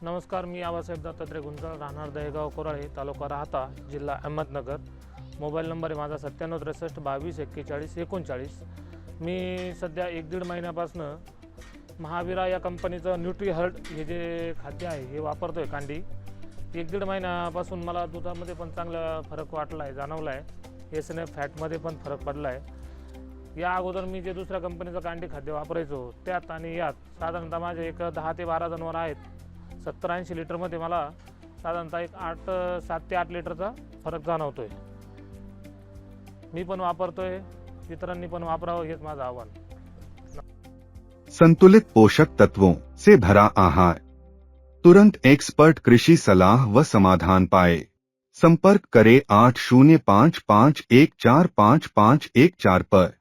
नमस्कार, मी आबासाहेब दत्तात्रय गुंजाळ, राहणार दहेगाव कोराळे, तालुका राहता, जिल्हा अहमदनगर. मोबाईल नंबर आहे माझा 9763 22 41 39. मी सध्या 1-1.5 महिन्यापासून महावीरा या कंपनीचं न्यूट्रीहर्ट हे जे खाद्य आहे हे वापरतो आहे कांडी. 1-1.5 महिन्यापासून मला दुधामध्ये पण चांगला फरक वाटला आहे, जाणवला आहे. SNF फॅटमध्ये पण फरक पडला आहे. या अगोदर मी जे दुसऱ्या कंपनीचं कांडी खाद्य वापरायचो त्यात आणि यात साधारणतः माझे एक 10 ते 12 जनावर आहेत. 70-80 लिटरमध्ये मला साधारणतः एक 7 ते 8 लिटरचा फरक जाणवतोय. मी पण वापरतोय, इतरांनी पण वापरावं हेच माझं आव्हान. संतुलित पोषक तत्वों से भरा आहार, तुरंत एक्सपर्ट कृषि सलाह व समाधान पाए। संपर्क करें 8055145514 पर।